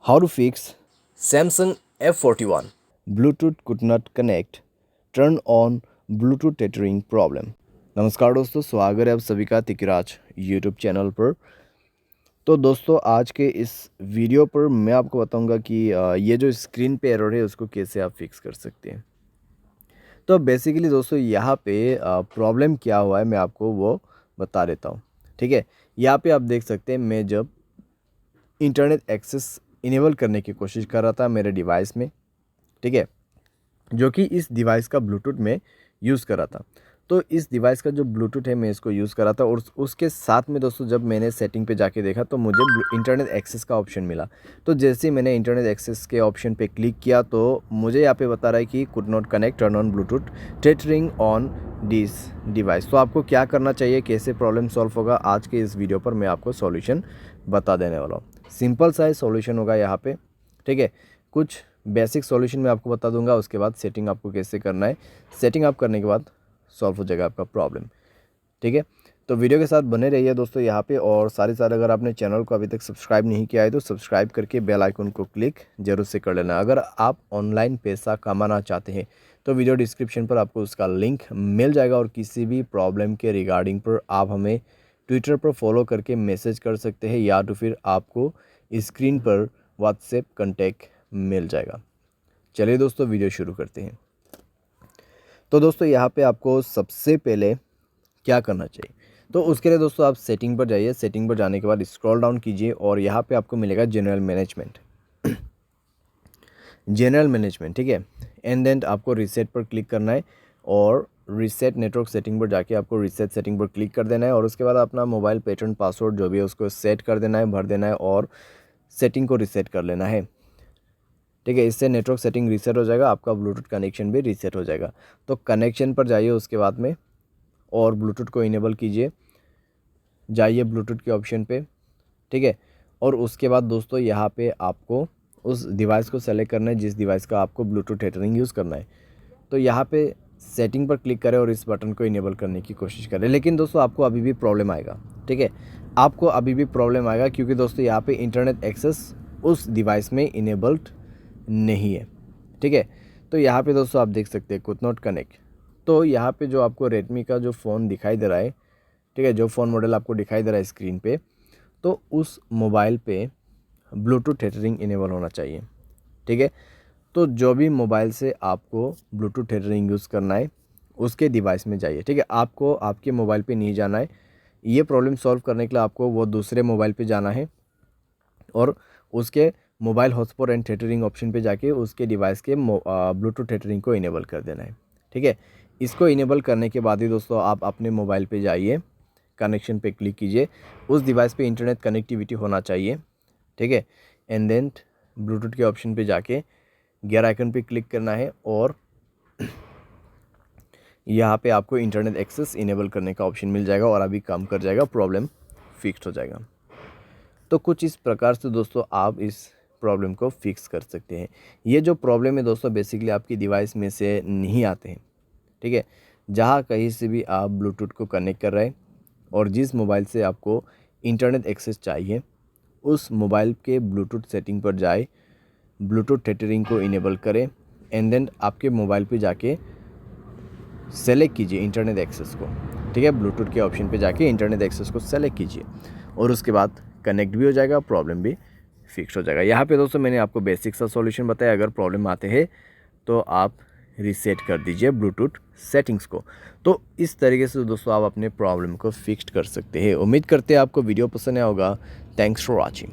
How to fix Samsung F41. Bluetooth could not connect, turn on Bluetooth tethering problem। नमस्कार दोस्तों, स्वागत है आप सभी का तिकराज यूट्यूब चैनल पर। तो दोस्तों आज के इस वीडियो पर मैं आपको बताऊंगा कि ये जो स्क्रीन पे एरर है उसको कैसे आप फिक्स कर सकते हैं। तो बेसिकली दोस्तों यहाँ पे प्रॉब्लम क्या हुआ है मैं आपको वो बता देता हूँ। ठीक है, यहाँ पे आप देख सकते हैं मैं जब इंटरनेट एक्सेस इनेबल करने की कोशिश कर रहा था मेरे डिवाइस में, ठीक है, जो कि इस डिवाइस का ब्लूटूथ में यूज़ कर रहा था। तो इस डिवाइस का जो ब्लूटूथ है मैं इसको यूज़ कर रहा था और उसके साथ में दोस्तों जब मैंने सेटिंग पे जाके देखा तो मुझे इंटरनेट एक्सेस का ऑप्शन मिला। तो जैसे ही मैंने इंटरनेट एक्सेस के ऑप्शन पे क्लिक किया तो मुझे यहाँ पे बता रहा है कि could not connect, turn on Bluetooth tethering on this device. तो आपको क्या करना चाहिए, कैसे प्रॉब्लम सॉल्व होगा, आज के इस वीडियो पर मैं आपको सॉल्यूशन बता देने वाला हूँ। सिंपल सा सॉल्यूशन होगा यहाँ पे, ठीक है। कुछ बेसिक सॉल्यूशन मैं आपको बता दूंगा, उसके बाद सेटिंग आपको कैसे करना है। सेटिंग आप करने के बाद सॉल्व हो जाएगा आपका प्रॉब्लम, ठीक है। तो वीडियो के साथ बने रहिए दोस्तों यहाँ पे, और साथ अगर आपने चैनल को अभी तक सब्सक्राइब नहीं किया है तो सब्सक्राइब करके बेल आइकन को क्लिक जरूर से कर लेना। अगर आप ऑनलाइन पैसा कमाना चाहते हैं तो वीडियो डिस्क्रिप्शन पर आपको उसका लिंक मिल जाएगा, और किसी भी प्रॉब्लम के रिगार्डिंग पर आप हमें ट्विटर पर फॉलो करके मैसेज कर सकते हैं, या तो फिर आपको स्क्रीन पर व्हाट्सएप कॉन्टैक्ट मिल जाएगा। चलिए दोस्तों वीडियो शुरू करते हैं। तो दोस्तों यहाँ पे आपको सबसे पहले क्या करना चाहिए, तो उसके लिए दोस्तों आप सेटिंग पर जाइए। सेटिंग पर जाने के बाद स्क्रॉल डाउन कीजिए और यहाँ पे आपको मिलेगा जनरल मैनेजमेंट। जनरल मैनेजमेंट, ठीक है। एंड देन आपको रीसेट पर क्लिक करना है और रीसेट नेटवर्क सेटिंग पर जाके आपको रीसेट सेटिंग पर क्लिक कर देना है, और उसके बाद अपना मोबाइल पैटर्न पासवर्ड जो भी है उसको सेट कर देना है, भर देना है और सेटिंग को रीसेट कर लेना है, ठीक है। इससे नेटवर्क सेटिंग रीसेट हो जाएगा, आपका ब्लूटूथ कनेक्शन भी रीसेट हो जाएगा। तो कनेक्शन पर जाइए उसके बाद में और ब्लूटूथ को इनेबल कीजिए, जाइए ब्लूटूथ के ऑप्शन पे, ठीक है। और उसके बाद दोस्तों यहाँ पे आपको उस डिवाइस को सेलेक्ट करना है जिस डिवाइस का आपको ब्लूटूथ टेथरिंग यूज़ करना है। तो यहाँ पे सेटिंग पर क्लिक करें और इस बटन को इनेबल करने की कोशिश करें। लेकिन दोस्तों आपको अभी भी प्रॉब्लम आएगा, ठीक है, आपको अभी भी प्रॉब्लम आएगा, क्योंकि दोस्तों यहाँ पे इंटरनेट एक्सेस उस डिवाइस में इनेबल्ड नहीं है, ठीक है। तो यहाँ पे दोस्तों आप देख सकते हैं कुड नॉट कनेक्ट। तो यहाँ पे जो आपको रेडमी का जो फ़ोन दिखाई दे रहा है, ठीक है, जो फ़ोन मॉडल आपको दिखाई दे रहा है स्क्रीन पे, तो उस मोबाइल पे ब्लूटूथ टेथरिंग इनेबल होना चाहिए, ठीक है। तो जो भी मोबाइल से आपको ब्लूटूथ टेथरिंग यूज़ करना है उसके डिवाइस में जाइए, ठीक है। आपको आपके मोबाइल पे नहीं जाना है, ये प्रॉब्लम सॉल्व करने के लिए आपको वो दूसरे मोबाइल पे जाना है और उसके mobile hotspot and tethering option पे जाके उसके डिवाइस के ब्लूटूथ टेथरिंग को इनेबल कर देना है, ठीक है। इसको इनेबल करने के बाद ही दोस्तों आप अपने मोबाइल पे जाइए, कनेक्शन पे क्लिक कीजिए, उस डिवाइस पे इंटरनेट कनेक्टिविटी होना चाहिए, ठीक है। एंड देन ब्लूटूथ के ऑप्शन पे जाके गियर आइकन पे क्लिक करना है और यहाँ पे आपको इंटरनेट एक्सेस इनेबल करने का ऑप्शन मिल जाएगा और अभी काम कर जाएगा, प्रॉब्लम फिक्स हो जाएगा। तो कुछ इस प्रकार से दोस्तों आप इस प्रॉब्लम को फिक्स कर सकते हैं। ये जो प्रॉब्लम है दोस्तों बेसिकली आपकी डिवाइस में से नहीं आते हैं, ठीक है। जहाँ कहीं से भी आप ब्लूटूथ को कनेक्ट कर रहे हैं और जिस मोबाइल से आपको इंटरनेट एक्सेस चाहिए उस मोबाइल के ब्लूटूथ सेटिंग पर जाए, ब्लूटूथ टेथरिंग को इनेबल करें एंड देन आपके मोबाइल पे जाके सेलेक्ट कीजिए इंटरनेट एक्सेस को, ठीक है। ब्लूटूथ के ऑप्शन पे जाके इंटरनेट एक्सेस को सेलेक्ट कीजिए और उसके बाद कनेक्ट भी हो जाएगा, प्रॉब्लम भी फिक्स हो जाएगा। यहाँ पे दोस्तों मैंने आपको बेसिक सा सॉल्यूशन बताया। अगर प्रॉब्लम आते हैं तो आप रीसेट कर दीजिए ब्लूटूथ सेटिंग्स को। तो इस तरीके से दोस्तों आप अपने प्रॉब्लम को फिक्स कर सकते हैं। उम्मीद करते हैं आपको वीडियो पसंद आया होगा। Thanks for watching.